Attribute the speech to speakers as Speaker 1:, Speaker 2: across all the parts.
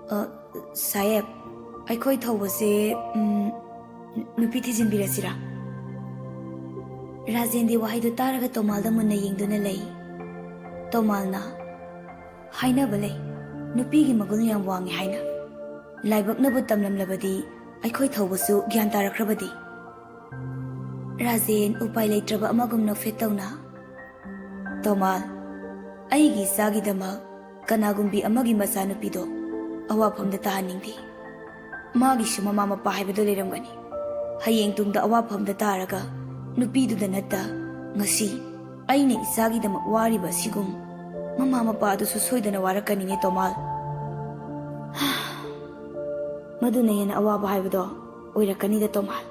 Speaker 1: ꯁꯥꯍꯦꯕ, ꯑꯩꯈꯣꯏ ꯊꯧꯕꯁꯦ ꯅꯨꯄꯤ ꯊꯤꯖꯤꯟꯕꯤꯔꯁꯤꯔꯥ? ꯔꯥꯖꯦꯟꯗꯤ ꯋꯥꯍꯩꯗꯨ ꯇꯥꯔꯒ ꯇꯣꯃꯥꯜꯗ ꯃꯨꯟꯅ ꯌꯦꯡꯗꯨꯅ ꯂꯩ꯫ ꯇꯣꯃꯥꯜꯅ ꯍꯥꯏꯅꯕ ꯂꯩ, ꯅꯨꯄꯤꯒꯤ ꯃꯒꯨꯟ ꯌꯥꯝ ꯋꯥꯡꯉꯤ ꯍꯥꯏꯅ꯫ ꯂꯥꯏꯕꯛꯅꯕꯨ ꯇꯝꯂꯝꯂꯕꯗꯤ ꯑꯩꯈꯣꯏ ꯊꯧꯕꯁꯨ ꯒ꯭ꯌꯥꯟ ꯇꯥꯔꯛꯈ꯭ꯔꯕꯗꯤ? ꯔꯥꯖꯦꯟ ꯎꯄꯥꯏ ꯂꯩꯇ꯭ꯔꯕ ꯑꯃꯒꯨꯝ ꯅꯣꯛꯐꯦꯠ ꯇꯧꯅ, ꯇꯣꯃꯥꯜ, ꯑꯩꯒꯤ ꯏꯆꯥꯒꯤꯗꯃꯛ ꯀꯅꯥꯒꯨꯝꯕꯤ ꯑꯃꯒꯤ ꯃꯆꯥꯅꯨꯄꯤꯗꯣ ꯑꯋꯥꯐꯝꯗ ꯇꯥꯍꯟꯅꯤꯡꯗꯦ꯫ ꯃꯥꯒꯤꯁꯨ ꯃꯃꯥ ꯃꯄꯥ ꯍꯥꯏꯕꯗꯣ ꯂꯩꯔꯝꯒꯅꯤ꯫ ꯍꯌꯦꯡ ꯇꯨꯡꯗ ꯑꯋꯥꯐꯝꯗ ꯇꯥꯔꯒ ꯅꯨꯄꯤꯗꯨꯗ ꯅꯠꯇ ꯉꯁꯤ ꯑꯩꯅ ꯏꯆꯥꯒꯤꯗꯃꯛ ꯋꯥꯔꯤꯕ ꯑꯁꯤꯒꯨꯝ ꯃꯃꯥ ꯃꯄꯥ ꯑꯗꯨꯁꯨ ꯁꯣꯏꯗꯅ ꯋꯥꯔꯛꯀꯅꯤꯅꯦ ꯇꯣꯃꯥꯜ꯫ ꯃꯗꯨꯅ ꯍꯦꯟꯅ ꯑꯋꯥꯕ ꯍꯥꯏꯕꯗꯣ ꯑꯣꯏꯔꯛꯀꯅꯤꯗ ꯇꯣꯃꯥꯜ꯫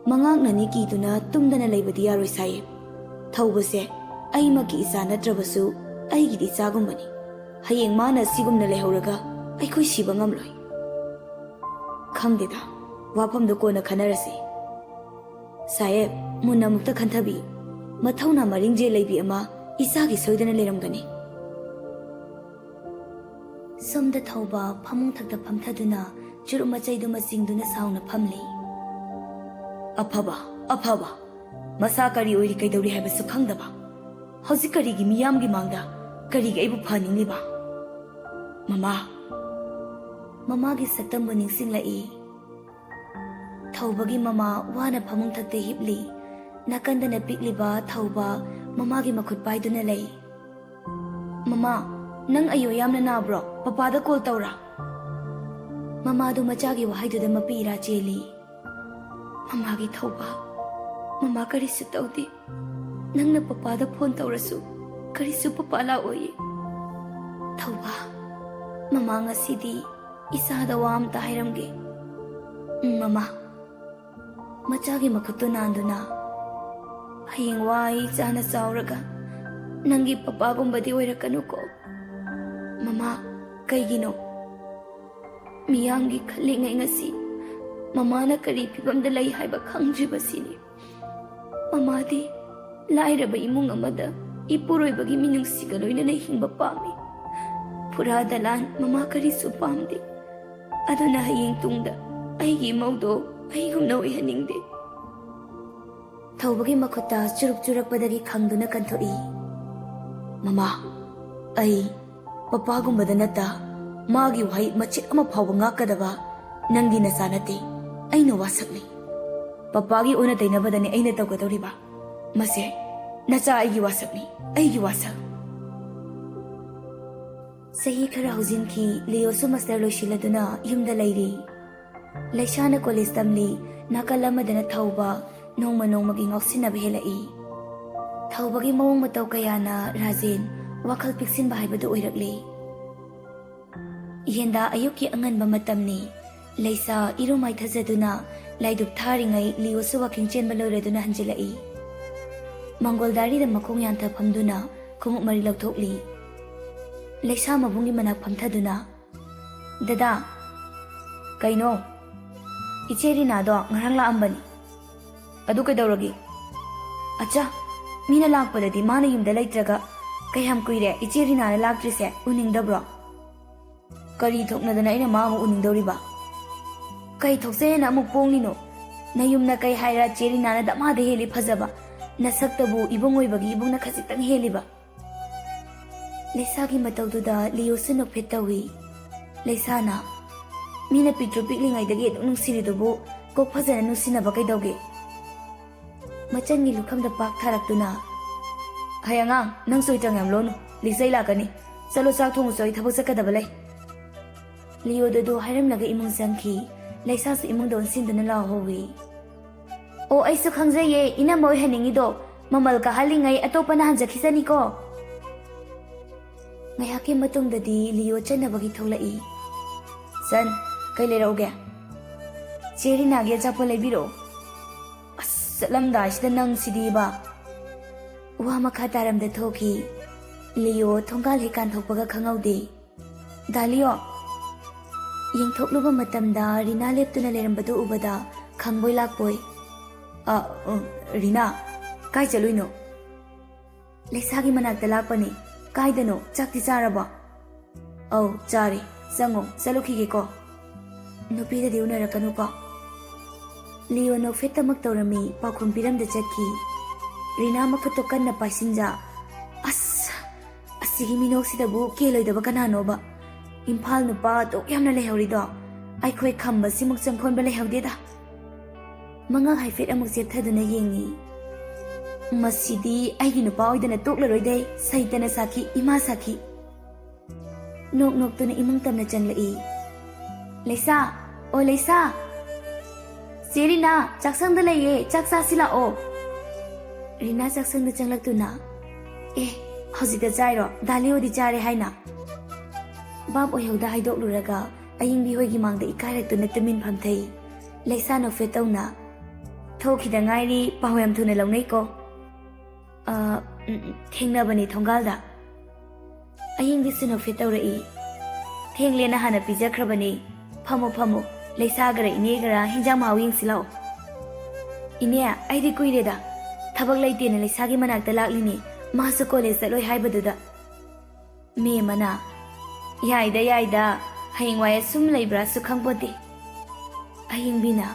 Speaker 1: ꯃꯉꯥꯛꯅꯅꯤ ꯀꯤꯗꯨꯅ ꯇꯨꯝꯗꯅ ꯂꯩꯕꯗꯤ ꯌꯥꯔꯣꯏ ꯁꯥꯍꯦꯕ꯫ ꯊꯧꯕꯁꯦ ꯑꯩꯃꯛꯀꯤ ꯏꯆꯥ ꯅꯠꯇ꯭ꯔꯕꯁꯨ ꯑꯩꯒꯤꯗꯤ ꯏꯆꯥꯒꯨꯝꯕꯅꯤ꯫ ꯍꯌꯦꯡ ꯃꯥꯅ ꯑꯁꯤꯒꯨꯝꯅ ꯂꯩꯍꯧꯔꯒ ꯑꯩꯈꯣꯏ ꯁꯤꯕ ꯉꯝꯂꯣꯏ꯫ ꯈꯪꯗꯦꯗ, ꯋꯥꯐꯝꯗꯨ ꯀꯣꯟꯅ ꯈꯟꯅꯔꯁꯤ꯫ ꯁꯥꯍꯦꯕ, ꯃꯨꯟꯅ ꯑꯃꯨꯛꯇ ꯈꯟꯊꯕꯤꯌꯨ꯫ ꯃꯊꯧꯅꯥ ꯃꯔꯤꯡꯖꯦꯜ ꯂꯩꯕꯤ ꯑꯃ ꯏꯆꯥꯒꯤ ꯁꯣꯏꯗꯅ ꯂꯩꯔꯝꯒꯅꯤ꯫ ꯁꯣꯝꯗ ꯊꯧꯕ ꯐꯃꯨꯡꯊꯛꯇ ꯐꯝꯊꯗꯨꯅ ꯆꯨꯔꯨꯞ ꯃꯆꯩꯗꯨ ꯃꯆꯤꯡꯗꯨꯅ ꯁꯥꯎꯅ ꯐꯝꯂꯤ꯫ ꯑꯐꯕ, ꯃꯁꯥ ꯀꯔꯤ ꯑꯣꯏꯔꯤ ꯀꯩꯗꯧꯔꯤ ꯍꯥꯏꯕꯁꯨ ꯈꯪꯗꯕ, ꯍꯧꯖꯤꯛ ꯀꯔꯤꯒꯤ ꯃꯤꯌꯥꯝꯒꯤ ꯃꯥꯡꯗ ꯀꯔꯤꯒꯤ ꯑꯩꯕꯨ ꯐꯍꯟꯅꯤꯡꯂꯤꯕ? ꯃꯃꯥꯒꯤ ꯁꯛꯇꯝꯕꯨ ꯅꯤꯡꯁꯤꯡꯂꯛꯏ꯫ ꯊꯧꯕꯒꯤ ꯃꯃꯥ ꯋꯥꯅ ꯐꯃꯨꯡꯊꯛꯇ ꯍꯤꯞꯂꯤ꯫ ꯅꯥꯀꯟꯗꯅ ꯄꯤꯛꯂꯤꯕ ꯊꯧꯕ ꯃꯃꯥꯒꯤ ꯃꯈꯨꯠ ꯄꯥꯏꯗꯨꯅ ꯂꯩ꯫ ꯃꯃꯥ, ꯅꯪ ꯑꯌꯣ ꯌꯥꯝꯅ ꯅꯥꯕ꯭ꯔꯣ? ꯄꯄꯥꯗ ꯀꯣꯜ ꯇꯧꯔꯥ? ꯃꯃꯥꯗꯨ ꯃꯆꯥꯒꯤ ꯋꯥꯍꯩꯗꯨꯗ ꯃꯄꯤ ꯏꯔꯥ ꯆꯦꯜꯂꯤ꯫ ꯃꯃꯥꯒꯤ ꯊꯧꯕ, ꯃꯃꯥ ꯀꯔꯤꯁꯨ ꯇꯧꯗꯦ꯫ ꯅꯪꯅ ꯄꯄꯥꯗ ꯐꯣꯟ ꯇꯧꯔꯁꯨ ꯀꯔꯤꯁꯨ ꯄꯄꯥ ꯂꯥꯛꯑꯣꯏꯌꯦ꯫ ꯊꯧꯕ, ꯃꯃꯥ ꯉꯁꯤꯗꯤ ꯏꯆꯥꯗ ꯋꯥ ꯑꯝꯇ ꯍꯥꯏꯔꯝꯒꯦ꯫ ꯃꯃꯥ, ꯃꯆꯥꯒꯤ ꯃꯈꯨꯠꯇꯨ ꯅꯥꯟꯗꯨꯅ, ꯍꯌꯦꯡꯋꯥꯏ ꯏꯆꯥꯅ ꯆꯥꯎꯔꯒ ꯅꯪꯒꯤ ꯄꯄꯥꯒꯨꯝꯕꯗꯤ ꯑꯣꯏꯔꯛꯀꯅꯨꯀꯣ꯫ ꯃꯃꯥ, ꯀꯩꯒꯤꯅꯣ? ꯃꯤꯌꯥꯝꯒꯤ ꯈꯜꯂꯤꯉꯩ ꯉꯁꯤ ꯃꯃꯥꯅ ꯀꯔꯤ ꯐꯤꯕꯝꯗ ꯂꯩ ꯍꯥꯏꯕ ꯈꯪꯗ꯭ꯔꯤꯕꯁꯤꯅꯤ꯫ ꯃꯃꯥꯗꯤ ꯂꯥꯏꯔꯕ ꯏꯃꯨꯡ ꯑꯃꯗ ꯏꯄꯨꯔꯣꯏꯕꯒꯤ ꯃꯤꯅꯨꯡꯁꯤꯒ ꯂꯣꯏꯅꯅ ꯍꯤꯡꯕ ꯄꯥꯝꯃꯤ꯫ ꯐꯨꯔꯥ ꯗꯂꯥꯟ ꯃꯃꯥ ꯀꯔꯤꯁꯨ ꯄꯥꯝꯗꯦ꯫ ꯑꯗꯨꯅ ꯍꯌꯦꯡ ꯇꯨꯡꯗ ꯑꯩꯒꯤ ꯏꯃꯧꯗꯣ ꯑꯩꯒꯨꯝꯅ ꯑꯣꯏꯍꯟꯅꯤꯡꯗꯦ꯫ ꯊꯧꯕꯒꯤ ꯃꯈꯨꯠꯇ ꯆꯨꯔꯨꯞ ꯆꯨꯔꯛꯄꯗꯒꯤ ꯈꯪꯗꯨꯅ ꯀꯟꯊꯣꯛꯏ꯫ ꯃꯃꯥ, ꯑꯩ ꯄꯄꯥꯒꯨꯝꯕꯗ ꯅꯠꯇ ꯃꯥꯒꯤ ꯋꯥꯍꯩ ꯃꯆꯦꯠ ꯑꯃ ꯐꯥꯎꯕ ꯉꯥꯛꯀꯗꯕ ꯅꯪꯗꯤ ꯅꯆꯥ ꯅꯠꯇꯦ, ꯑꯩꯅ ꯋꯥꯁꯛꯅꯤ꯫ ꯄꯄꯥꯒꯤ ꯑꯣꯟꯅ ꯇꯩꯅꯕꯗꯅꯤ ꯑꯩꯅ ꯇꯧꯒꯗꯧꯔꯤꯕ꯫ ꯃꯁꯦ ꯅꯆꯥ ꯑꯩꯒꯤ ꯋꯥꯁꯛꯅꯤ, ꯑꯩꯒꯤ ꯋꯥꯁꯛ꯫ ꯆꯍꯤ ꯈꯔ ꯍꯧꯖꯤꯟꯈꯤ꯫ ꯂꯤꯌꯣꯁꯨ ꯃꯥꯁꯇꯔ ꯂꯣꯏꯁꯤꯜꯂꯗꯨꯅ ꯌꯨꯝꯗ ꯂꯩꯔꯤ꯫ ꯂꯩꯁꯥꯅ ꯀꯣꯂꯦꯖ ꯇꯝꯂꯤ꯫ ꯅꯥꯀꯜ ꯑꯃꯗꯅ ꯊꯧꯕ ꯅꯣꯡꯃ ꯅꯣꯡꯃꯒꯤ ꯉꯥꯎꯁꯤꯟꯅꯕ ꯍꯦꯜꯂꯛꯏ꯫ ꯊꯧꯕꯒꯤ ꯃꯑꯣꯡ ꯃꯇꯧ ꯀꯌꯥꯅ ꯔꯥꯖꯦꯟ ꯋꯥꯈꯜ ꯄꯤꯛꯁꯤꯟꯕ ꯍꯥꯏꯕꯗꯨ ꯑꯣꯏꯔꯛꯂꯤ꯫ ꯌꯦꯟꯗꯥ ꯑꯌꯨꯛꯀꯤ ꯑꯉꯟꯕ ꯃꯇꯝꯅꯤ꯫ ꯂꯩꯁꯥ ꯏꯔꯨ ꯃꯥꯏꯊꯖꯗꯨꯅ ꯂꯥꯏꯗꯨꯛ ꯊꯥꯔꯤꯉꯩ ꯂꯤꯌꯣꯁꯨ ꯋꯥꯀꯤꯡ ꯆꯦꯟꯕ ꯂꯣꯏꯔꯗꯨꯅ ꯍꯟꯖꯤꯜꯂꯛꯏ꯫ ꯃꯥꯡꯒꯣꯜꯗꯥꯔꯤꯗ ꯃꯈꯣꯡ ꯌꯥꯟꯊ ꯐꯝꯗꯨꯅ ꯈꯣꯡꯎꯞ ꯃꯔꯤ ꯂꯧꯊꯣꯛꯂꯤ꯫ ꯂꯩꯁꯥ ꯃꯕꯨꯡꯒꯤ ꯃꯅꯥꯛ ꯐꯝꯊꯗꯨꯅ, ꯗꯗꯥ, ꯀꯩꯅꯣ? ꯏꯆꯦ ꯔꯤꯅꯥꯗꯣ ꯉꯔꯥꯡ ꯂꯥꯛꯑꯝꯕꯅꯤ꯫ ꯑꯗꯨ ꯀꯩꯗꯧꯔꯒꯦ? ꯑꯆꯥ, ꯃꯤꯅ ꯂꯥꯛꯄꯗꯗꯤ ꯃꯥꯅ ꯌꯨꯝꯗ ꯂꯩꯇ꯭ꯔꯒ ꯀꯌꯥꯝ ꯀꯨꯏꯔꯦ ꯏꯆꯦ ꯔꯤꯅꯥꯅ ꯂꯥꯛꯇ꯭ꯔꯤꯁꯦ, ꯎꯅꯤꯡꯗꯕ꯭ꯔꯣ? ꯀꯔꯤ ꯊꯣꯛꯅꯗꯅ ꯑꯩꯅ ꯃꯥ ꯑꯃꯨꯛ ꯎꯅꯤꯡꯗꯧꯔꯤꯕ? ꯀꯩ ꯊꯣꯛꯆꯩꯅ ꯑꯃꯨꯛ ꯄꯣꯡꯂꯤꯅꯣ? ꯅꯌꯨꯝꯅ ꯀꯩ ꯍꯥꯏꯔ ꯆꯦ ꯔꯤꯅꯥꯅ ꯗꯃꯥꯗ ꯍꯦꯜꯂꯤ ꯐꯖꯕ, ꯅꯁꯛꯇꯕꯨ ꯏꯕꯨꯡ ꯑꯣꯏꯕꯒꯤ ꯏꯕꯨꯡꯅ ꯈꯖꯤꯛꯇꯪ ꯍꯦꯜꯂꯤꯕ꯫ ꯂꯩꯁꯥꯒꯤ ꯃꯇꯧꯗꯨꯗ ꯂꯤꯌꯣꯁꯨ ꯅꯣꯛꯐꯦꯠ ꯇꯧꯏ꯫ ꯂꯩꯁꯥꯅ, ꯃꯤꯅ ꯄꯤꯛꯇ꯭ꯔꯨ ꯄꯤꯛꯂꯤꯉꯩꯗꯒꯤ ꯑꯗꯨꯝ ꯅꯨꯡꯁꯤꯔꯤꯗꯨꯕꯨ ꯀꯣꯛ ꯐꯖꯅ ꯅꯨꯡꯁꯤꯅꯕ ꯀꯩꯗꯧꯒꯦ? ꯃꯆꯟꯒꯤ ꯂꯨꯈꯝꯗ ꯄꯥꯛ ꯊꯥꯔꯛꯇꯨꯅ, ꯍꯩ ꯑꯉꯥꯡ, ꯅꯪ ꯆꯣꯏꯇꯪ ꯌꯥꯝ ꯂꯣꯟꯅꯨ, ꯂꯤꯆꯩ ꯂꯥꯛꯀꯅꯤ꯫ ꯆꯠꯂꯣ, ꯆꯥꯛ ꯊꯣꯡꯉꯨꯆꯣ, ꯑꯩ ꯊꯕꯛ ꯆꯠꯀꯗꯕ ꯂꯩ꯫ ꯂꯤꯌꯣꯗꯨ ꯍꯥꯏꯔꯝꯂꯒ ꯏꯃꯨꯡ ꯆꯪꯈꯤ꯫ ꯂꯩꯁꯥꯁꯨ ꯏꯃꯨꯡꯗ ꯑꯣꯟꯁꯤꯟꯗꯨꯅ ꯂꯥꯎꯍꯧꯏ꯫ ꯑꯣ, ꯑꯩꯁꯨ ꯈꯪꯖꯩꯌꯦ, ꯏꯅꯝꯃ ꯑꯣꯏꯍꯟꯅꯤꯡꯉꯤꯗꯣ ꯃꯃꯜ ꯀꯥꯍꯜꯂꯤꯉꯩ ꯑꯇꯣꯞꯄꯅ ꯍꯟꯖꯈꯤꯁꯅꯤꯀꯣ꯫ ꯉꯥꯏꯍꯥꯛꯀꯤ ꯃꯇꯨꯡꯗꯗꯤ ꯂꯤꯌꯣ ꯆꯠꯅꯕꯒꯤ ꯊꯣꯛꯂꯛꯏ꯫ ꯆꯟ, ꯀꯩ ꯂꯩꯔꯛꯎꯒꯦ? ꯆꯦ ꯔꯤꯅꯥꯒꯤ ꯑꯆꯥꯄꯣꯠ ꯂꯩꯕꯤꯔꯛꯑꯣ꯫ ꯑꯁ, ꯆꯠꯂꯝꯗꯥꯏꯁꯤꯗ ꯅꯪꯁꯤꯗꯤꯕ꯫ ꯋꯥ ꯃꯈꯥ ꯇꯥꯔꯝꯗ ꯊꯣꯛꯈꯤ꯫ ꯂꯤꯌꯣ ꯊꯣꯡꯒꯥꯜ ꯍꯦꯛ ꯀꯥꯟꯊꯣꯛꯄꯒ ꯈꯪꯍꯧꯗꯦ꯫ ꯗꯥꯂꯤꯌꯣ! ꯌꯦꯡꯊꯣꯛꯂꯨꯕ ꯃꯇꯝꯗ ꯔꯤꯅꯥ ꯂꯦꯞꯇꯨꯅ ꯂꯩꯔꯝꯕꯗꯨ ꯎꯕꯗ ꯈꯪꯕꯣꯏ ꯂꯥꯛꯄꯣꯏ꯫ ꯔꯤꯅꯥ, ꯀꯥꯏ ꯆꯠꯂꯨꯏꯅꯣ? ꯂꯩꯁꯥꯒꯤ ꯃꯅꯥꯛꯇ ꯂꯥꯛꯄꯅꯤ꯫ ꯀꯥꯏꯗꯅꯣ? ꯆꯥꯛꯇꯤ ꯆꯥꯔꯕꯣ? ꯑꯧ, ꯆꯥꯔꯦ꯫ ꯆꯪꯉꯣ ꯆꯠꯂꯨꯈꯤꯒꯦꯀꯣ ꯅꯨꯄꯤꯗꯗꯤ ꯎꯅꯔꯛꯀꯅꯨꯀꯣ ꯂꯤꯑꯣ ꯅꯣꯛꯐꯦꯠꯇꯃꯛ ꯇꯧꯔꯝꯃꯤ ꯄꯥꯎꯈꯨꯝ ꯄꯤꯔꯝꯗ ꯆꯠꯈꯤ ꯔꯤꯅꯥ ꯃꯈꯨꯠꯇꯣ ꯀꯟꯅ ꯄꯥꯏꯁꯤꯟꯖ ꯑꯁ ꯑꯁꯤꯒꯤ ꯃꯤꯅꯣꯛꯁꯤꯗꯕꯨ ꯀꯦꯂꯣꯏꯗꯕ ꯀꯅꯥꯅꯣꯕ ꯏꯝꯐꯥꯜ ꯅꯨꯄꯥ ꯑꯗꯨꯛ ꯌꯥꯝꯅ ꯂꯩꯍꯧꯔꯤꯗꯣ ꯑꯩꯈꯣꯏ ꯈꯝꯕꯁꯤꯃꯨꯛ ꯆꯪꯈꯣꯟꯕ ꯂꯩꯍꯧꯗꯦꯗ ꯃꯉꯛ ꯍꯥꯏꯐꯦꯠ ꯑꯃꯨꯛ ꯆꯦꯞꯊꯗꯨꯅ ꯌꯦꯡꯉꯤ ꯃꯁꯤꯗꯤ ꯑꯩꯒꯤ ꯅꯨꯄꯥ ꯑꯣꯏꯗꯅ ꯇꯣꯛꯂꯔꯣꯏꯗꯦ ꯁꯩꯇꯅ ꯁꯥꯈꯤ ꯏꯃꯥ ꯁꯥꯈꯤ ꯅꯣꯛ ꯅꯣꯛꯇꯨꯅ ꯏꯃꯨꯡ ꯇꯝꯅ ꯆꯪꯂꯛꯏ ꯂꯩꯁꯥ ꯑꯣ ꯂꯩꯁꯥ ꯆꯦ ꯔꯤꯅꯥ ꯆꯥꯛꯁꯪꯗ ꯂꯩꯌꯦ ꯆꯥꯛ ꯆꯥꯁꯤ ꯂꯥꯛꯑꯣ ꯔꯤꯅꯥ ꯆꯥꯛꯁꯪꯗ ꯆꯪꯂꯛꯇꯨꯅ ꯑꯦ ꯍꯧꯖꯤꯛꯇ ꯆꯥꯏꯔꯣ ꯗꯥꯂꯤꯑꯣꯗꯤ ꯆꯥꯔꯦ ꯍꯥꯏꯅ ꯕꯥꯞ ꯑꯣꯏꯍꯧꯗ ꯍꯥꯏꯗꯣꯛꯂꯨꯔꯒ ꯑꯌꯤꯡꯕꯤ ꯍꯣꯏꯒꯤ ꯃꯥꯡꯗ ꯏꯀꯥꯏꯔꯛꯇꯨꯅ ꯇꯨꯃꯤꯟ ꯐꯝꯊꯩ ꯂꯩꯁꯥ ꯅꯣꯛꯐꯦꯠ ꯇꯧꯅ ꯊꯣꯛꯈꯤꯗ ꯉꯥꯏꯔꯤ ꯄꯥꯎ ꯌꯥꯝ ꯊꯨꯅ ꯂꯧꯅꯩꯀꯣ ꯊꯦꯡꯅꯕꯅꯤ ꯊꯣꯡꯒꯥꯜꯗ ꯑꯌꯤꯡꯕꯤꯁꯨ ꯅꯣꯛꯐꯦꯠ ꯇꯧꯔꯛꯏ ꯊꯦꯡꯂꯦꯅ ꯍꯥꯟꯅ ꯄꯤꯖꯈ꯭ꯔꯕꯅꯤ ꯐꯝꯃꯨ ꯐꯝꯃꯨ ꯂꯩꯁꯥꯒꯔ ꯏꯅꯦꯒꯔ ꯍꯤꯟꯖꯥꯡ ꯃꯍꯥꯎ ꯌꯦꯡꯁꯤ ꯂꯥꯛꯑꯣ ꯏꯅꯦ ꯑꯩꯗꯤ ꯀꯨꯏꯔꯦꯗ ꯊꯕꯛ ꯂꯩꯇꯦꯅ ꯂꯩꯁꯥꯒꯤ ꯃꯅꯥꯛꯇ ꯂꯥꯛꯂꯤꯅꯤ ꯃꯥꯁꯨ ꯀꯣꯂꯦꯖ ꯆꯠꯂꯣꯏ ꯍꯥꯏꯕꯗꯨꯗ ꯃꯦꯝꯃꯅ ꯌꯥꯏꯗ ꯌꯥꯏꯗ ꯍꯌꯦꯡꯋꯥꯏ ꯑꯁꯨꯝ ꯂꯩꯕ꯭ꯔꯥꯁꯨ ꯈꯪꯄꯣꯠꯇꯦ ꯑꯌꯤꯡꯕꯤꯅ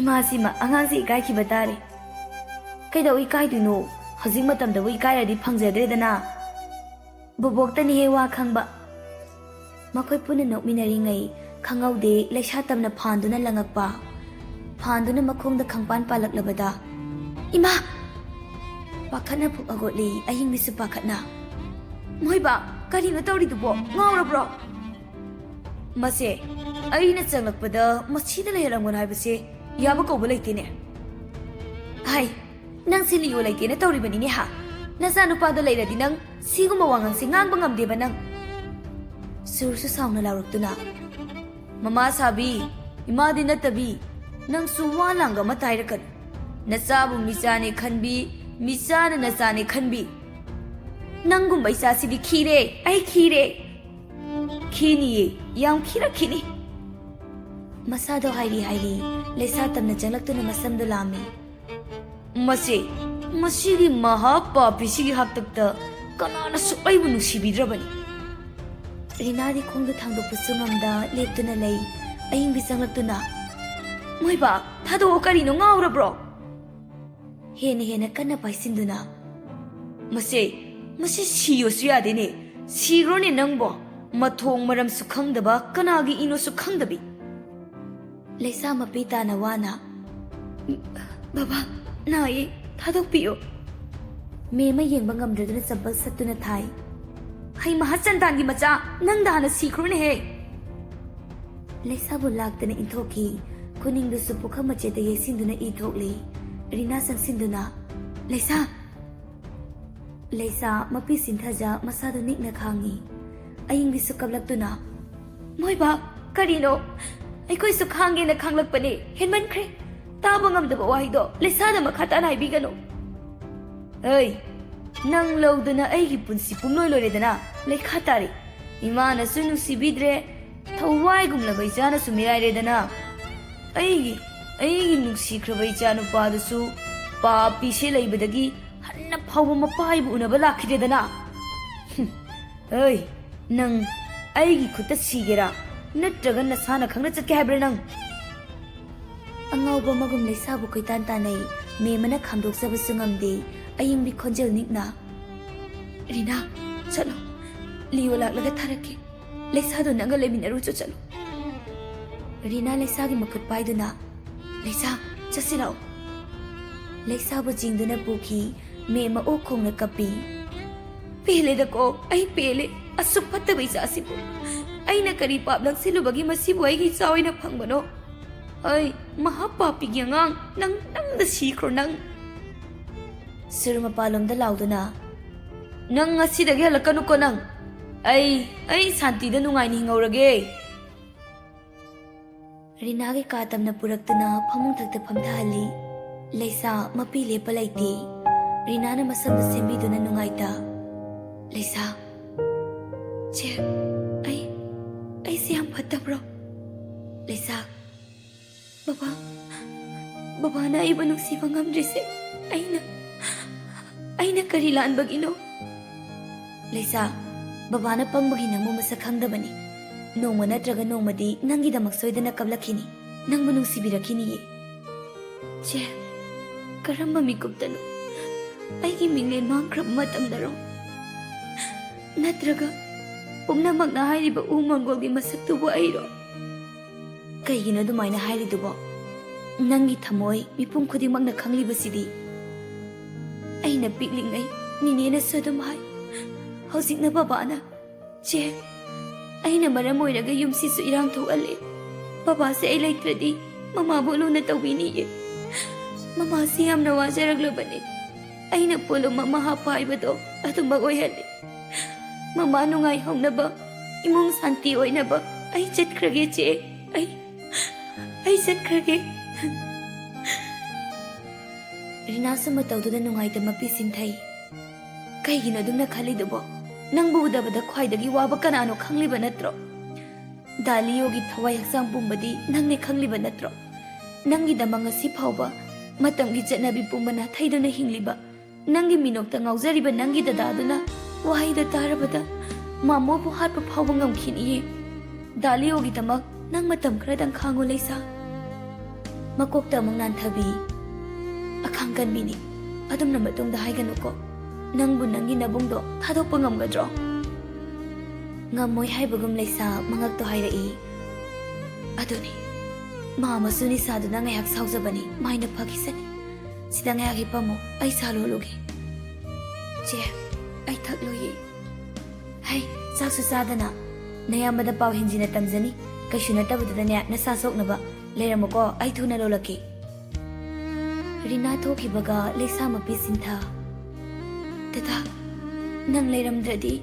Speaker 1: ꯏꯃꯥꯁꯤꯃ ꯑꯉꯥꯡꯁꯤ ꯏꯀꯥꯏꯈꯤꯕ ꯇꯥꯔꯦ ꯀꯩꯗꯧ ꯏꯀꯥꯏꯗꯣꯏꯅꯣ ꯍꯧꯖꯤꯛ ꯃꯇꯝꯗꯕꯨ ꯏꯀꯥꯏꯔꯗꯤ ꯐꯪꯖꯗ꯭ꯔꯦꯗꯅ ꯕꯣꯕꯣꯛꯇꯅꯤꯍꯦ ꯋꯥ ꯈꯪꯕ ꯃꯈꯣꯏ ꯄꯨꯟꯅ ꯅꯣꯛꯃꯤꯟꯅꯔꯤꯉꯩ ꯈꯪꯍꯧꯗꯦ ꯂꯩꯁꯥ ꯇꯝꯅ ꯐꯥꯟꯗꯨꯅ ꯂꯪꯉꯛꯄ ꯐꯥꯟꯗꯨꯅ ꯃꯈꯣꯡꯗ ꯈꯪꯄꯥꯟ ꯄꯥꯜꯂꯛꯂꯕꯗ ꯏꯃꯥ ꯄꯥꯈꯠꯅ ꯐꯨꯛ ꯍꯧꯒꯠꯂꯤ ꯑꯌꯤꯡꯕꯤꯁꯨ ꯄꯥꯈꯠꯅ ꯃꯣꯏꯕ ꯀꯔꯤꯅꯣ ꯇꯧꯔꯤꯗꯨꯕꯣ ꯉꯥꯎꯔꯕ꯭ꯔꯣ ꯃꯁꯦ ꯑꯩꯅ ꯆꯪꯂꯛꯄꯗ ꯃꯁꯤꯗ ꯂꯩꯍꯜꯂꯝꯒꯅꯨ ꯍꯥꯏꯕꯁꯦ ꯌꯥꯕ ꯀꯧꯕ ꯂꯩꯇꯦꯅꯦ ꯍꯥꯏ ꯅꯪ ꯁꯤ ꯂꯤꯑꯣ ꯂꯩꯇꯦꯅ ꯇꯧꯔꯤꯕꯅꯤꯅꯦ ꯍꯥ ꯅꯆꯥ ꯅꯨꯄꯥꯗꯣ ꯂꯩꯔꯗꯤ ꯅꯪ ꯁꯤꯒꯨꯝꯕ ꯋꯥꯉꯥꯡꯁꯦ ꯉꯥꯡꯕ ꯉꯝꯗꯦꯕ ꯅꯪ ꯁꯨꯔꯁꯨ ꯁꯥꯎꯅ ꯂꯥꯎꯔꯛꯇꯨꯅ ꯃꯃꯥ ꯁꯥꯕꯤ ꯏꯃꯥꯗꯤ ꯅꯠꯇꯕꯤ ꯅꯪꯁꯨ ꯋꯥ ꯂꯥꯡꯒ ꯑꯃ ꯇꯥꯏꯔꯛꯀꯅꯨ ꯅꯆꯥꯕꯨ ꯃꯤꯆꯥꯅꯦ ꯈꯟꯕꯤ ꯃꯤꯆꯥꯅ ꯅꯆꯥꯅꯦ ꯈꯟꯕꯤ ꯅꯪꯒꯨꯝꯕ ꯏꯆꯥꯁꯤꯗꯤ ꯈꯤꯔꯦ ꯑꯩ ꯈꯤꯔꯦ ꯈꯤꯅꯤꯌꯦ ꯌꯥꯝ ꯈꯤꯔꯛꯈꯤꯅꯤ ꯃꯁꯥꯗꯣ ꯍꯥꯏꯔꯤ ꯂꯩꯁꯥ ꯇꯝꯅ ꯆꯪꯂꯛꯇꯨꯅ ꯃꯁꯝꯗꯣ ꯂꯥꯝꯃꯤ ꯃꯁꯤꯒꯤ ꯃꯍꯥꯄꯥꯄꯤꯁꯤꯒꯤ ꯍꯥꯛꯇꯛꯇ ꯀꯅꯥꯅꯁꯨ ꯑꯩꯕꯨ ꯅꯨꯡꯁꯤꯕꯤꯗ꯭ꯔꯕꯅꯤ ꯔꯤꯅꯥꯗꯤ ꯈꯣꯡꯗꯣ ꯊꯥꯡꯗꯣꯛꯄꯁꯨ ꯉꯝꯗ ꯂꯦꯞꯇꯨꯅ ꯂꯩ ꯑꯌꯤꯡꯕꯤ ꯆꯪꯂꯛꯇꯨꯅ ꯃꯣꯏꯕ ꯊꯥꯗꯣꯛꯑꯣ ꯀꯔꯤꯅꯣ ꯉꯥꯎꯔꯕ꯭ꯔꯣ ꯍꯦꯟꯅ ꯀꯟꯅ ꯄꯥꯏꯁꯤꯟꯗꯨꯅ ꯃꯁꯤ ꯁꯤꯌꯣꯁꯨ ꯌꯥꯗꯦꯅꯦ ꯁꯤꯈ꯭ꯔꯣꯅꯦ ꯅꯪꯕꯣ ꯃꯊꯣꯡ ꯃꯔꯝꯁꯨ ꯈꯪꯗꯕ ꯀꯅꯥꯒꯤ ꯏꯅꯣꯁꯨ ꯈꯪꯗꯕꯤ ꯂꯩꯁꯥ ꯃꯄꯤ ꯇꯥꯅ ꯋꯥꯅ ꯕꯕꯥ ꯅꯥꯏꯌꯦ ꯊꯥꯗꯣꯛꯄꯤꯌꯣ ꯃꯦꯝꯃ ꯌꯦꯡꯕ ꯉꯝꯗ꯭ꯔꯗꯨꯅ ꯆꯝꯄꯜ ꯁꯠꯇꯨꯅ ꯊꯥꯏ ꯍꯩ ꯃꯍꯥꯆꯟꯗꯥꯟꯒꯤ ꯃꯆꯥ ꯅꯪꯗ ꯍꯥꯟꯅ ꯁꯤꯈ꯭ꯔꯣꯅꯦꯍꯦ ꯂꯩꯁꯥꯕꯨ ꯂꯥꯛꯇꯅ ꯏꯟꯊꯣꯛꯈꯤ ꯈꯨꯅꯤꯡꯗꯨꯁꯨ ꯄꯨꯈꯝ ꯃꯆꯦꯠꯇ ꯌꯩꯁꯤꯟꯗꯨꯅ ꯏ ꯊꯣꯛꯂꯤ ꯔꯤꯅꯥ ꯆꯪꯁꯤꯟꯗꯨꯅ ꯂꯩꯁꯥ ꯃꯄꯤ ꯁꯤꯟꯊꯖ ꯃꯁꯥꯗꯨ ꯅꯤꯛꯅ ꯈꯥꯡꯉꯤ ꯑꯌꯤꯡꯕꯤꯁꯨ ꯀꯞꯂꯛꯇꯨꯅ ꯃꯣꯏꯕ ꯀꯔꯤꯅꯣ ꯑꯩꯈꯣꯏꯁꯨ ꯈꯥꯡꯒꯦꯅ ꯈꯥꯡꯂꯛꯄꯅꯦ ꯍꯦꯟꯃꯟꯈ꯭ꯔꯦ ꯇꯥꯕ ꯉꯝꯗꯕ ꯋꯥꯍꯩꯗꯣ ꯂꯩꯁꯥꯗ ꯃꯈꯥ ꯇꯥꯅ ꯍꯥꯏꯕꯤꯒꯅꯨ ꯑꯩ ꯅꯪ ꯂꯧꯗꯅ ꯑꯩꯒꯤ ꯄꯨꯟꯁꯤ ꯄꯨꯡꯂꯣꯏ ꯂꯣꯏꯔꯦꯗꯅ ꯂꯩꯈꯥ ꯇꯥꯔꯤ ꯏꯃꯥꯅꯁꯨ ꯅꯨꯡꯁꯤꯕꯤꯗ꯭ꯔꯦ ꯊꯋꯥꯏꯒꯨꯝꯂꯕ ꯏꯆꯥꯅꯁꯨ ꯃꯤꯔꯥꯏꯔꯦꯗꯅ ꯑꯩꯒꯤ ꯅꯨꯡꯁꯤꯈ꯭ꯔꯕ ꯏꯆꯥ ꯅꯨꯄꯥꯗꯨꯁꯨ ꯄꯥꯄꯤꯁꯦ ꯂꯩꯕꯗꯒꯤ ꯍꯟꯅ ꯐꯥꯎꯕ ꯃꯄꯥꯏꯕꯨ ꯎꯅꯕ ꯂꯥꯛꯈꯤꯗꯦꯗꯅ ꯅꯪ ꯑꯩꯒꯤ ꯈꯨꯠꯇ ꯁꯤꯒꯦꯔꯥ ꯅꯠꯇ꯭ꯔꯒ ꯅꯁꯥꯅ ꯈꯪꯅ ꯆꯠꯀꯦ ꯍꯥꯏꯕ꯭ꯔꯥ ꯅꯪ ꯑꯉꯥꯎꯕ ꯑꯃꯒꯨꯝ ꯂꯩꯁꯥꯕꯨ ꯀꯣꯏꯇꯥꯟ ꯇꯥꯟꯅꯩ ꯃꯦꯝꯃꯅ ꯈꯥꯝꯗꯣꯛꯆꯕꯁꯨ ꯉꯝꯗꯦ ꯑꯌꯤꯡꯕꯤ ꯈꯣꯟꯖꯦꯜ ꯅꯤꯛꯅ ꯔꯤꯅꯥ ꯆꯠꯂꯣ ꯂꯤꯑꯣ ꯂꯥꯛꯂꯒ ꯊꯥꯔꯛꯀꯦ ꯂꯩꯁꯥꯗꯣ ꯅꯪꯒ ꯂꯩꯃꯤꯟꯅꯔꯨꯆꯣ ꯆꯠꯂꯣ ꯔꯤꯅꯥ ꯂꯩꯁꯥꯒꯤ ꯃꯈꯨꯠ ꯄꯥꯏꯗꯨꯅ ꯂꯩꯁꯥ ꯆꯠꯁꯤ ꯂꯥꯛꯑꯣ ꯂꯩꯁꯥꯕꯨ ꯆꯤꯡꯗꯨꯅ ꯄꯨꯈꯤ ꯃꯦꯝꯃ ꯑꯣꯛ ꯈꯣꯡꯅ ꯀꯞꯄꯤ ꯄꯦꯜꯂꯦꯗꯀꯣ ꯑꯩ ꯄꯦꯜꯂꯦ ꯑꯁꯨꯛ ꯐꯠꯇꯕ ꯏꯆꯥꯁꯤꯕꯨ ꯑꯩꯅ ꯀꯔꯤ ꯄꯥꯞ ꯂꯪꯁꯤꯜꯂꯨꯕꯒꯤ ꯃꯁꯤꯕꯨ ꯑꯩꯒꯤ ꯏꯆꯥ ꯑꯣꯏꯅ ꯐꯪꯕꯅꯣ ꯑꯩ ꯃꯍꯥꯄꯥꯄꯤꯒꯤ ꯑꯉꯥꯡ ꯅꯪꯗ ꯁꯤꯈ꯭ꯔꯣ ꯅꯪ ꯁꯨꯔ ꯃꯄꯥꯟꯂꯣꯝꯗ ꯂꯥꯎꯗꯨꯅ ꯅꯪ ꯉꯁꯤꯗꯒꯤ ꯍꯜꯂꯛꯀꯅꯨꯀꯣ ꯅꯪ ꯑꯩ ꯁꯥꯟꯇꯤꯗ ꯅꯨꯡꯉꯥꯏꯅ ꯍꯤꯡꯍꯧꯔꯒꯦ ꯔꯤꯅꯥꯒꯤ ꯀꯥ ꯇꯝꯅ ꯄꯨꯔꯛꯇꯨꯅ ꯐꯃꯨꯡꯊꯛꯇ ꯐꯝꯊꯍꯜꯂꯤ ꯂꯩꯁꯥ ꯃꯄꯤ ꯂꯦꯞꯄ ꯂꯩꯇꯦ ꯔꯤꯅꯥꯅ ꯃꯁꯝꯗ ꯁꯦꯝꯕꯤꯗꯨꯅ ꯅꯨꯡꯉꯥꯏꯇ ꯂꯩꯁꯥ ꯆꯦ ꯑꯩꯁꯦ ꯌꯥꯝ ꯐꯠꯇꯕ꯭ꯔꯣ ꯂꯩꯁꯥ ꯕꯕꯥꯅ ꯑꯩꯕꯨ ꯅꯨꯡꯁꯤꯕ ꯉꯝꯗ꯭ꯔꯤꯁꯦ ꯑꯩꯅ ꯀꯔꯤ ꯂꯥꯟꯕꯒꯤꯅꯣ ꯂꯩꯁꯥ ꯕꯕꯥꯅ ꯄꯪꯕꯒꯤ ꯅꯪꯕꯨ ꯃꯁꯛ ꯈꯪꯗꯕꯅꯤ Nongma natraga nongmadi nangidamak soidana kablakini. Nangbu nungsibirakhiniye. Che, karamba mikuptano aigi minglen mangkrab matamdaro. Natraga pumnamakna hairiba Mongolgi masaktubo airo. Kaigino adumaina hairidubo? Nangi thamoi mipum khudimakna khanglibasidi. Aina piklingai ninena sadum hai. Hausikna babana che aina maram oiraga yumsisu irang thoale. Baba se ai laitradi mama boluna tawbiniye. Mama se yamna wajaraglabani. Aina polo mama hapa haibado adumag oihali. Mama nungai hongnaba imong santi oinaba ai chatkrage che ai chatkrage. Rina sama tawduda nungai ta mapi sinthai. Kaigino dumna khalidubo nangbu udabada khwaidagi waba kanano khangliba natro. Daliyogi thawai haksang pumbadi nangne khangliba natro. Nangi damang asi phawba matamgi chatnabi pumbana thaiduna hingliba. Nangi minokta ngaujariba nangi dadaduna wahaida tarabada mamobu hatpa phawba ngamkhiniye. Daliyogi tamak nang matam khradang khango leisa. Makokta amang nanthabi akhang kanbini adumna matungda haiganuko. Nangbu nangi nabungdo thadokpa ngamgadro? Ngamoi haibagum leisa mangakto hairai. Aduni mama suni saduna ngayak saujabani maina phakisani. Sida ngayak hipamo ai salologi. Che ai thakloyi. Hai saksu sadana nayamada paw hinjina tamjani kaishuna tabudane nasa soknaba leiramako ai thuna lolaki. Rina thokibaga leisa mapi sintha. Dada nang leiramdradi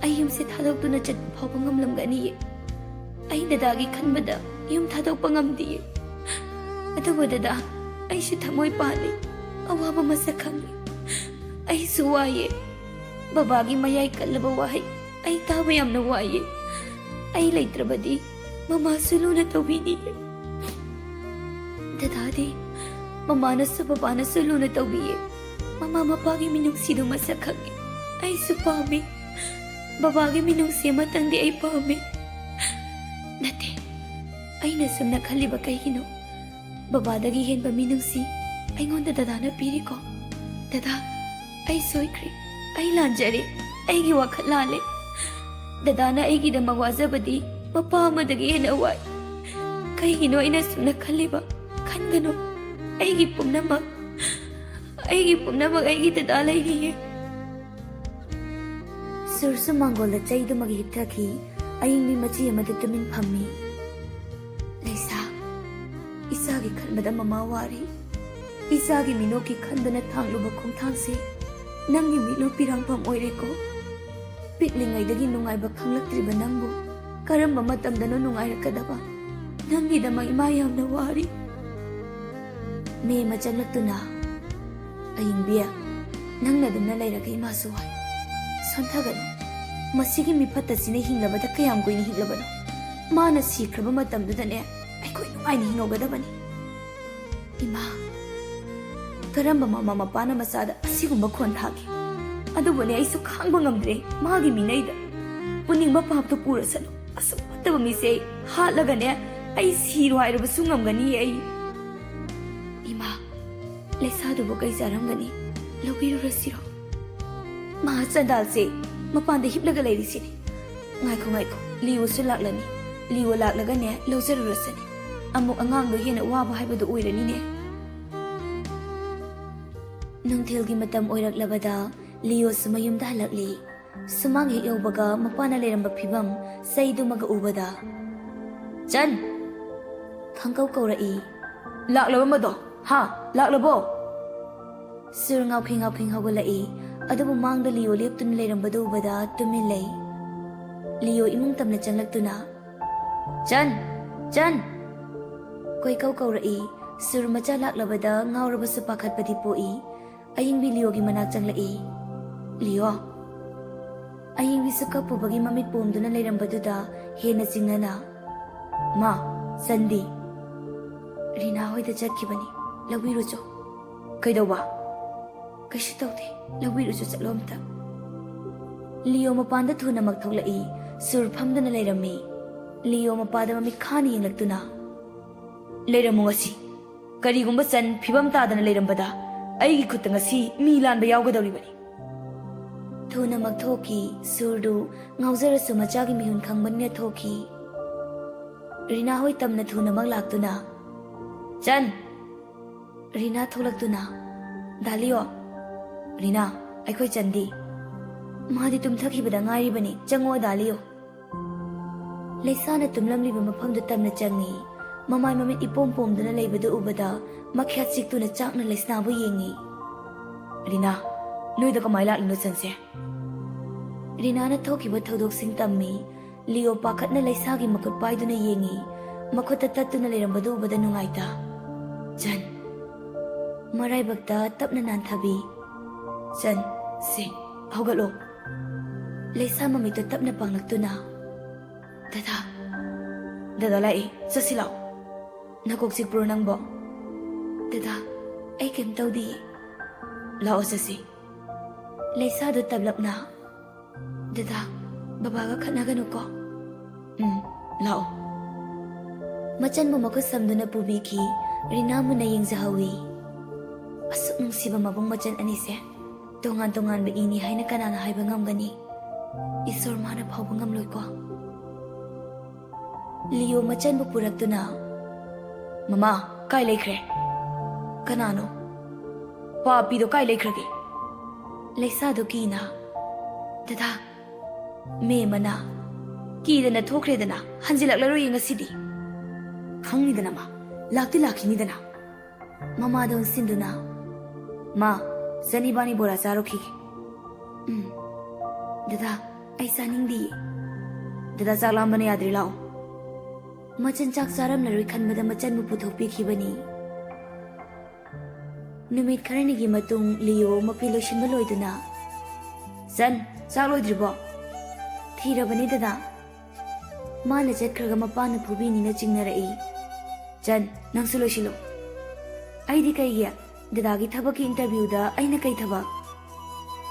Speaker 1: ai yumse thadokduna chatpa phawba ngamlamgani. Ai dadagi khanbada yum thadokpa ngamdiye. Adubu dada ai shi thamoi pali awaba masak khangi. Ai suwaye babagi mayai kallaba wahai ai taba yamna waye. Ai leitrabadi mama suluna tawbiniye. Dadadi mama nasu baba nasu luna tawbiye. Mama mapagi minungsidu masak khangi. Ai su pami. Babagi minungsi matangdi ai pami. Nate aina sumna khaliba kaigino babadagi henba minungsi aingonda dadana piriko. Dada ai soikre ai lanjare aigi wakhal lale. Dadana aigi da magwajabadi mapa amadagi hena wai. Kaigino aina sumna khaliba khangano aigi pumnamak aigi dada lairiye. Sursu Mongol da chaidu magi hipthaki ayingmi machi amada tumin phammi. Leisa isagi khanbada mama wari. Isagi minoki khandana thangluba khongthangse nangi milo pirangpham oireko. Piklingaidagi nungaiba khanglaktriba nangbu karamba matamdano nungairakadaba nangi dama ima yamna wari. Me machanglakuna ayingbiya nangna dumna lairaga ima suwai. Sontagano masigi mifatasina hinglabada kayam koini hinglabano. Mana sikraba matamdudane aikoi nungaini hingogadabani. Ima karamba mama mapana masada asigumba khonthagi. Adubone aisu khangba ngamdre magi minaida. Puningba papto purasano asupataba mise hatlagane ai siru hairabasu ngamgani ai. Ima leisadubo kai jaramgani lobirurasiro. Maha Chandalse mapanda hipnaga leirisini. Ngaiko Leo su laklani. Leo laklagane lawjarurasani. Amuk angangdo hena waba haibadu oiranine. Nungthilgi matam oiraklabada Leo su mayumda halakli. Sumang hek yaubaga mapana leiramba phibam saidumaga ubada. Chan khangkau kaurai. Laklaba mado ha laklabo. Sur ngauking haugalai. Adubu mangda Leo leptuna leirambada ubada tumin lei. Leo imung tamna changlaktuna. Chan koi kau kaurai. Sur macha laklabada ngaurabasu pakhatpadi poi. Ayingbi Leo gi manak changlai. Leo ayingbi su kapubagi mamit pomduna leirambaduda hena jingnana. Ma Sandi Rina hoida chatkibani lawirujo. Kaidoba Kashi taude lawirujo chatlomta. Leo mapanda thuna makthauklai. Sur phamdana leirami. ꯂꯤꯌꯣ ꯃꯄꯥꯗ ꯃꯃꯤꯠ ꯈꯥꯅ ꯌꯦꯡꯂꯛꯇꯨꯅ ꯂꯩꯔꯝꯃꯨ ꯉꯁꯤ ꯀꯔꯤꯒꯨꯝꯕ ꯆꯟ ꯐꯤꯕꯝ ꯇꯥꯗꯅ ꯂꯩꯔꯝꯕꯗ ꯑꯩꯒꯤ ꯈꯨꯠꯇ ꯉꯁꯤ ꯃꯤ ꯂꯥꯟꯕ ꯌꯥꯎꯒꯗꯧꯔꯤꯕꯅꯤ ꯊꯨꯅꯃꯛ ꯊꯣꯛꯈꯤ ꯁꯨꯔꯗꯨ ꯉꯥꯎꯖꯔꯁꯨ ꯃꯆꯥꯒꯤ ꯃꯤꯍꯨꯟ ꯈꯪꯕꯅꯤꯅ ꯊꯣꯛꯈꯤ ꯔꯤꯅꯥ ꯍꯣꯏ ꯇꯝꯅ ꯊꯨꯅꯃꯛ ꯂꯥꯛꯇꯨꯅ ꯆꯟ ꯔꯤꯅꯥ ꯊꯣꯛꯂꯛꯇꯨꯅ ꯗꯥꯂꯤꯌꯣ ꯔꯤꯅꯥ ꯑꯩꯈꯣꯏ ꯆꯟꯗꯤ ꯃꯥꯗꯤ ꯇꯨꯝꯊꯈꯤꯕꯗ ꯉꯥꯏꯔꯤꯕꯅꯤ ꯆꯪꯉꯣ ꯗꯥꯂꯤꯌꯣ ꯂꯩꯁꯥꯅ ꯇꯨꯝꯂꯝꯂꯤꯕ ꯃꯐꯝꯗꯨ ꯇꯝꯅ ꯆꯪꯉꯤ ꯃꯃꯥꯏ ꯃꯃꯤꯠ ꯏꯄꯣꯝ ꯄꯣꯝꯗꯨꯅ ꯂꯩꯕꯗꯨ ꯎꯕꯗ ꯃꯈ꯭ꯌꯥꯠ ꯆꯤꯛꯇꯨꯅ ꯆꯥꯛꯅ ꯂꯩꯁꯅꯥꯕꯨ ꯌꯦꯡꯉꯤ ꯔꯤꯅꯥ ꯅꯣꯏꯗ ꯀꯃꯥꯏ ꯂꯥꯛꯂꯤꯅꯣ ꯆꯟꯁꯦ ꯔꯤꯅꯥꯅ ꯊꯣꯛꯈꯤꯕ ꯊꯧꯗꯣꯛꯁꯤꯡ ꯇꯝꯃꯤ ꯂꯤꯌꯣ ꯄꯥꯈꯠꯅ ꯂꯩꯁꯥꯒꯤ ꯃꯈꯨꯠ ꯄꯥꯏꯗꯨꯅ ꯌꯦꯡꯉꯤ ꯃꯈꯨꯠꯇ ꯇꯠꯇꯨꯅ ꯂꯩꯔꯝꯕꯗꯨ ꯎꯕꯗ ꯅꯨꯡꯉꯥꯏꯇ ꯆꯟ ꯃꯔꯥꯏꯕꯛꯇ ꯇꯞꯅ ꯅꯥꯟꯊꯕꯤ ꯆꯟ ꯁꯦ ꯍꯧꯒꯠꯂꯣ ꯂꯩꯁꯥ ꯃꯃꯤꯠꯇꯨ ꯇꯞꯅ ꯄꯥꯡꯂꯛꯇꯨꯅ ꯗꯗꯥ ꯂꯥꯛꯏ ꯆꯠꯁꯤ ꯂꯥꯛꯑꯣ ꯅꯀꯣꯛ ꯆꯤꯛꯄ꯭ꯔꯣ ꯅꯪꯕꯣ ꯗꯗꯥ ꯑꯩ ꯀꯩꯝ ꯇꯧꯗꯤꯌꯦ ꯂꯥꯛꯑꯣ ꯆꯠꯁꯤ ꯂꯩꯁꯥꯗꯨ ꯇꯞꯂꯞꯅ ꯗꯗꯥ ꯕꯕꯥꯒ ꯈꯠꯅꯒꯅꯨꯀꯣ ꯂꯥꯛꯑꯣ ꯃꯆꯟꯕꯨ ꯃꯈꯨꯠ ꯁꯝꯗꯨꯅ ꯄꯨꯕꯤꯈꯤ ꯔꯤꯅꯥ ꯃꯨꯟꯅ ꯌꯦꯡꯖꯍꯧꯋꯤ ꯑꯁꯨꯛ ꯅꯨꯡꯁꯤꯕ ꯃꯕꯨꯡ ꯃꯆꯟ ꯑꯅꯤꯁꯦ ꯇꯣꯉꯥꯟ ꯇꯣꯉꯥꯟꯕ ꯏꯅꯤ ꯍꯥꯏꯅ ꯀꯅꯥꯅ ꯍꯥꯏꯕ ꯉꯝꯒꯅꯤ ꯏꯁꯣꯔ ꯃꯥꯅ ꯐꯥꯎꯕ ꯉꯝꯂꯣꯏꯀꯣ ꯂꯤꯌꯣ ꯃꯆꯟꯕꯨ ꯄꯨꯔꯛꯇꯨꯅ ꯃꯃꯥ ꯀꯥꯏ ꯂꯩꯈ꯭ꯔꯦ ꯀꯅꯥꯅꯣ ꯄꯥꯄꯤꯗꯣ ꯀꯥꯏ ꯂꯩꯈ꯭ꯔꯒꯦ ꯂꯩꯁꯥꯗꯨ ꯀꯤꯅ ꯗꯗꯥ ꯃꯦꯃꯅ ꯀꯤꯗꯅ ꯊꯣꯛꯈ꯭ꯔꯦꯗꯅ ꯍꯟꯖꯤꯜꯂꯛꯂꯔꯣꯏꯌꯦ ꯉꯁꯤꯗꯤ ꯈꯪꯅꯤꯗꯅ ꯃꯥ ꯂꯥꯛꯇꯤ ꯂꯥꯛꯈꯤꯅꯤꯗꯅ ꯃꯃꯥꯗ ꯑꯣꯟꯁꯤꯟꯗꯨꯅ ꯃꯥ ꯆꯅꯤꯕꯥꯅꯤ ꯕꯣꯔꯥ ꯆꯥꯔꯨꯈꯤꯒꯦ ꯗꯗꯥ ꯑꯩ ꯆꯥꯅꯤꯡꯗꯤꯌꯦ ꯗꯗꯥ ꯆꯥꯛ ꯂꯥꯝꯕꯅ ꯌꯥꯗ꯭ꯔꯤ ꯂꯥꯛꯑꯣ ꯃꯆꯟ ꯆꯥꯛ ꯆꯥꯔꯝꯂꯔꯣꯏ ꯈꯟꯕꯗ ꯃꯆꯟꯕꯨ ꯄꯨꯊꯣꯛꯄꯤꯈꯤꯕꯅꯤ ꯅꯨꯃꯤꯠ ꯈꯔꯅꯤꯒꯤ ꯃꯇꯨꯡ ꯂꯤꯌꯣ ꯃꯄꯤ ꯂꯣꯏꯁꯤꯟꯕ ꯂꯣꯏꯗꯨꯅ ꯆꯟ ꯆꯥꯛ ꯂꯣꯏꯗ꯭ꯔꯤꯕꯣ ꯊꯤꯔꯕꯅꯤ ꯗꯗꯥ ꯃꯥꯅ ꯆꯠꯈ꯭ꯔꯒ ꯃꯄꯥꯅ ꯐꯨꯕꯤꯅꯤꯅ ꯆꯤꯡꯅꯔꯛꯏ ꯆꯟ ꯅꯪꯁꯨ ꯂꯣꯏꯁꯤꯜꯂꯣ ꯑꯩꯗꯤ ꯀꯩꯒꯤ ꯗꯗꯥꯒꯤ ꯊꯕꯛꯀꯤ ꯏꯟꯇꯔꯚ꯭ꯌꯨꯗ ꯑꯩꯅ ꯀꯩ ꯊꯕꯛ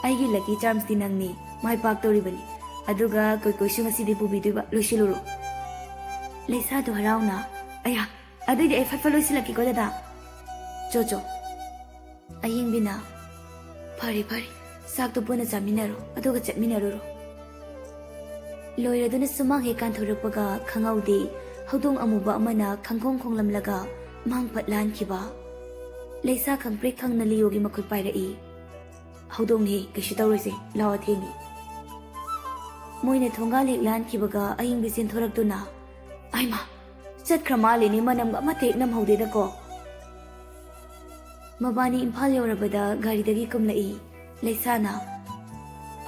Speaker 1: ꯑꯩꯒꯤ ꯂꯛꯀꯤ ꯆꯥꯔꯝꯁꯇꯤ ꯅꯪꯅꯤ ꯃꯥꯏ ꯄꯥꯛꯇꯧꯔꯤꯕꯅꯤ ꯑꯗꯨꯒ ꯀꯣꯏꯁꯨ ꯉꯁꯤꯗꯤ ꯄꯨꯕꯤꯗꯣꯏꯕ ꯂꯣꯏꯁꯤꯜꯂꯨꯔꯣ ꯂꯩꯁꯥꯗꯨ ꯍꯔꯥꯎꯅ ꯑꯌꯥ ꯑꯗꯨꯏꯗꯤ ꯑꯩ ꯐꯠ ꯂꯣꯏꯁꯤꯜꯂꯛꯀꯦꯀꯣ ꯗꯗꯥ ꯆꯣ ꯑꯌꯦꯡꯕꯤꯅ ꯐꯔꯦ ꯆꯥꯛꯇꯣ ꯄꯨꯟꯅ ꯆꯥꯃꯤꯟꯅꯔꯣ ꯑꯗꯨꯒ ꯆꯠꯃꯤꯟꯅꯔꯨꯔꯣ ꯂꯣꯏꯔꯗꯨꯅ ꯁꯨꯃꯥꯡ ꯍꯦꯛ ꯀꯥꯟꯊꯣꯔꯛꯄꯒ ꯈꯪꯍꯧꯗꯦ ꯍꯧꯗꯣꯡ ꯑꯃꯨꯕ ꯑꯃꯅ ꯈꯪꯈꯣꯡ ꯈꯣꯡꯂꯝꯂꯒ ꯃꯥꯡ-ꯄꯠ ꯂꯥꯟꯈꯤꯕ ꯂꯩꯁꯥ ꯈꯪꯄ꯭ꯔꯦꯛ ꯈꯪꯅ ꯂꯤꯌꯣꯒꯤ ꯃꯈꯨꯠ ꯄꯥꯏꯔꯛꯏ ꯍꯧꯗꯣꯡꯅꯦ ꯀꯩꯁꯨ ꯇꯧꯔꯣꯏꯁꯦ ꯂꯥꯛꯑꯣ ꯊꯦꯡꯉꯤ ꯃꯣꯏꯅ ꯊꯣꯡꯒꯥꯜ ꯍꯦꯛ ꯂꯥꯟꯈꯤꯕꯒ ꯑꯌꯤꯡꯕꯤ ꯆꯦꯟꯊꯣꯔꯛꯇꯨꯅ ꯑꯩꯃꯥ ꯆꯠꯈ꯭ꯔ ꯃꯥꯜꯂꯤꯅꯤ ꯃꯅꯝꯒ ꯑꯃꯠꯇ ꯍꯦꯛ ꯅꯝꯍꯧꯗꯦꯗꯀꯣ ꯃꯕꯥꯅꯤ ꯏꯝꯐꯥꯜ ꯌꯧꯔꯕꯗ ꯒꯥꯔꯤꯗꯒꯤ ꯀꯨꯝꯂꯛꯏ ꯂꯩꯁꯥꯅ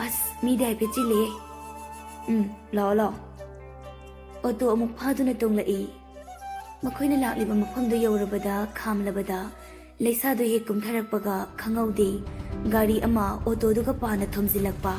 Speaker 1: ꯑꯁ ꯃꯤꯗꯤ ꯍꯥꯏꯐꯦꯠ ꯆꯤꯜꯂꯤꯌꯦ ꯂꯥꯛꯑꯣ ꯑꯣꯇꯣ ꯑꯃꯨꯛ ꯐꯥꯗꯨꯅ ꯇꯣꯡꯂꯛꯏ ꯃꯈꯣꯏꯅ ꯂꯥꯛꯂꯤꯕ ꯃꯐꯝꯗꯨ ꯌꯧꯔꯕꯗ ꯈꯥꯝꯂꯕꯗ ꯂꯩꯁꯥꯗꯨ ꯍꯦꯛ ꯀꯨꯝꯊꯔꯛꯄꯒ ꯈꯪꯍꯧꯗꯦ ꯒꯥꯔꯤ ꯑꯃ ꯑꯣꯇꯣꯗꯨꯒ ꯄꯥꯅ ꯊꯣꯝꯖꯤꯜꯂꯛꯄ